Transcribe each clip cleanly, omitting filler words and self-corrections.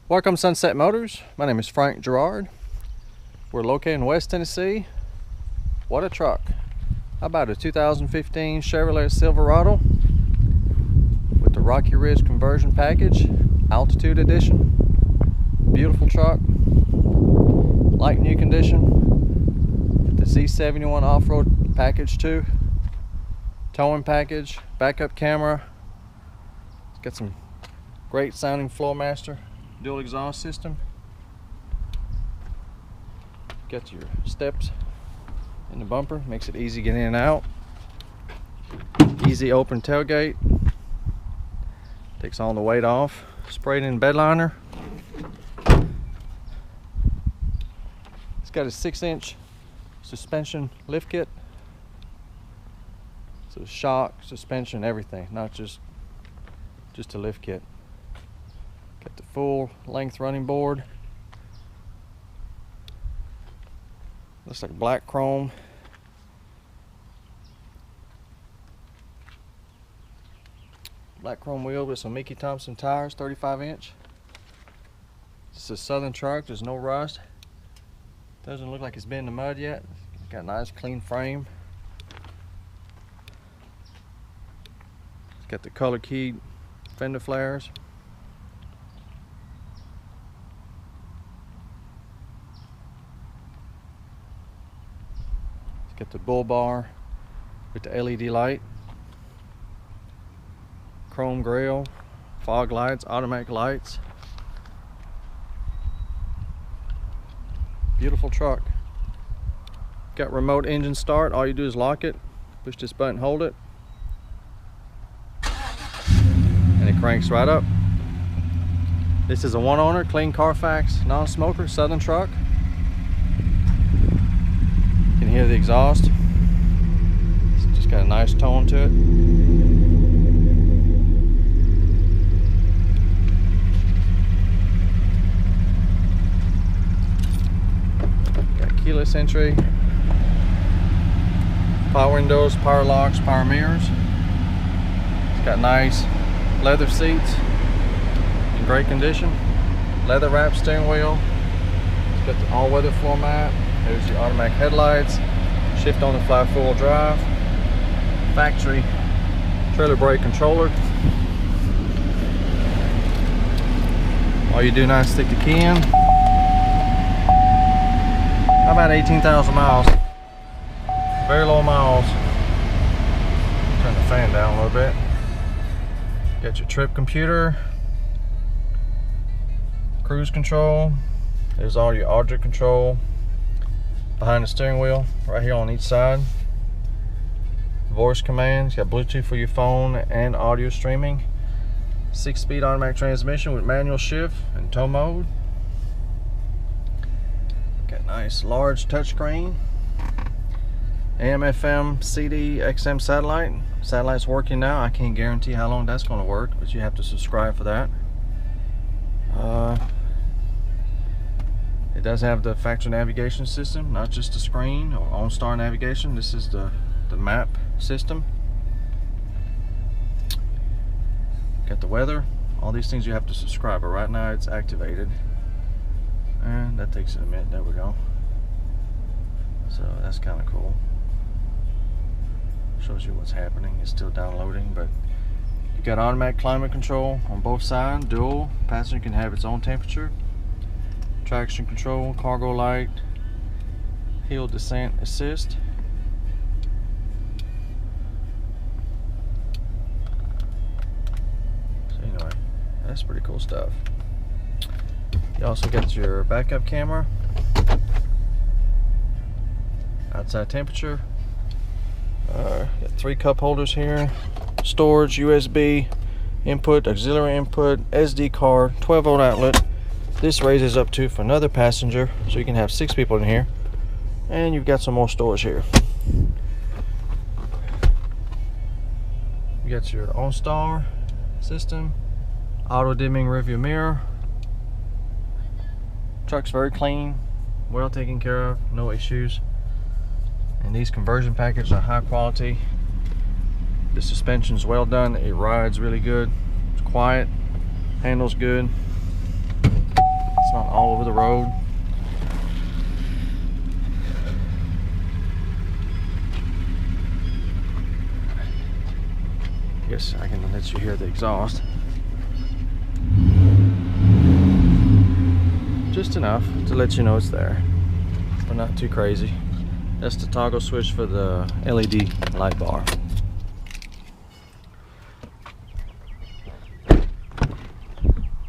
Welcome to Sunset Motors. My name is Frank Gerard. We're located in West Tennessee. What a truck. How about a 2015 Chevrolet Silverado with the Rocky Ridge conversion package, Altitude Edition. Beautiful truck, like new condition. With the Z71 off-road package too. Towing package, backup camera. It's got some great sounding floor master, dual exhaust system. Got your steps in the bumper, makes it easy to get in and out. Easy open tailgate. Takes all the weight off. Sprayed in bed liner. It's got a 6-inch suspension lift kit. So shock, suspension, everything, not just a lift kit. Got the full length running board. Looks like black chrome. Black chrome wheel with some Mickey Thompson tires, 35-inch. It's a Southern truck, there's no rust. Doesn't look like it's been in the mud yet. Got a nice clean frame. It's got the color keyed fender flares. It's got the bull bar with the LED light. Chrome grille, fog lights, automatic lights. Beautiful truck. Got remote engine start. All you do is lock it, push this button, hold it, and it cranks right up. This is a one owner, clean Carfax, non-smoker, Southern truck. You can hear the exhaust. It's just got a nice tone to it. Keyless entry, power windows, power locks, power mirrors. It's got nice leather seats in great condition. Leather wrapped steering wheel. It's got the all-weather floor mat. There's the automatic headlights. Shift on the fly four-wheel drive. Factory trailer brake controller. All you do now is stick the key in. About 18,000 miles. Very low miles. Turn the fan down a little bit. Got your trip computer, cruise control. There's all your audio control behind the steering wheel, right here on each side. Voice commands. Got Bluetooth for your phone and audio streaming. 6-speed automatic transmission with manual shift and tow mode. Got nice large touchscreen. AM, FM, CD, XM satellite. Satellite's working now. I can't guarantee how long that's going to work, but you have to subscribe for that. It does have the factory navigation system, not just the screen or OnStar navigation. This is the map system. Got the weather. All these things you have to subscribe, but right now it's activated. And that takes a minute. There we go. So that's kind of cool. Shows you what's happening. It's still downloading, but you got automatic climate control on both sides. Dual. Passenger can have its own temperature. Traction control, cargo light, hill descent assist. So anyway, that's pretty cool stuff. You also got your backup camera, outside temperature, got 3 cup holders here, storage, USB input, auxiliary input, SD card, 12-volt outlet. This raises up to for another passenger, so you can have 6 people in here, and you've got some more storage here. You got your OnStar system, auto dimming rearview mirror. Truck's very clean, well taken care of, no issues. And these conversion packages are high quality. The suspension's well done. It rides really good. It's quiet, handles good. It's not all over the road. I guess I can let you hear the exhaust. Just enough to let you know it's there, but not too crazy. That's the toggle switch for the LED light bar.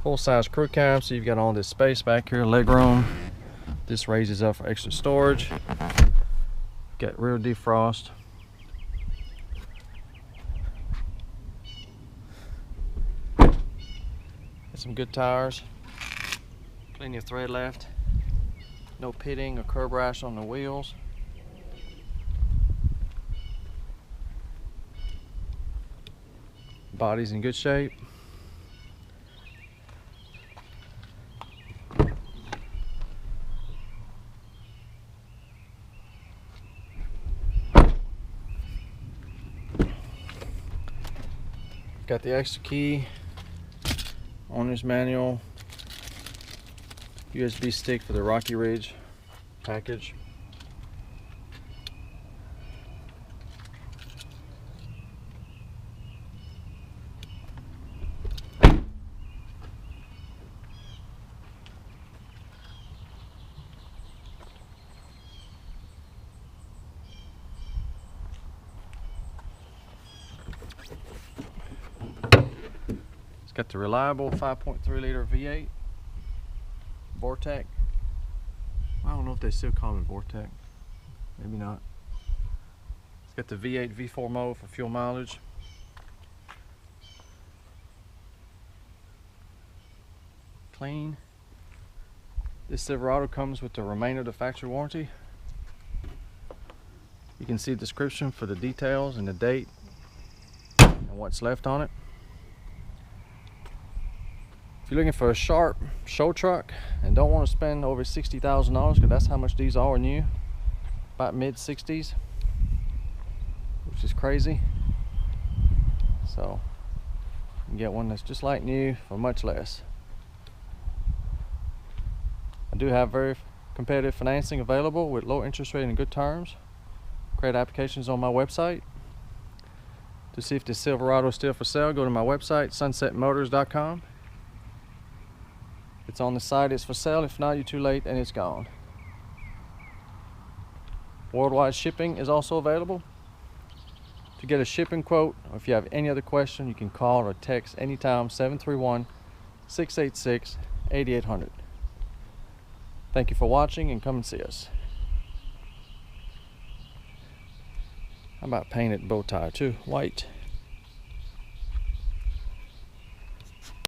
Full-size crew cab, so you've got all this space back here, leg room. This raises up for extra storage. Got rear defrost. Got some good tires. Plenty of thread left. No pitting or curb rash on the wheels. Body's in good shape. Got the extra key, owner's manual, USB stick for the Rocky Ridge package. Got the reliable 5.3 liter V8 Vortec. I don't know if they still call it Vortec. Maybe not. It's got the V8 V4 mode for fuel mileage. Clean. This Silverado comes with the remainder of the factory warranty. You can see the description for the details and the date and what's left on it. If you're looking for a sharp show truck and don't want to spend over $60,000, because that's how much these are new, about mid-60s, which is crazy. So you can get one that's just like new for much less. I do have very competitive financing available with low interest rate and good terms. Create applications on my website. To see if the Silverado is still for sale, go to my website, sunsetmotors.com. It's on the site, it's for sale. If not, you're too late and it's gone. Worldwide shipping is also available. To get a shipping quote, or if you have any other question, you can call or text anytime, 731-686-8800. Thank you for watching and come and see us. How about painted bow tie too, white.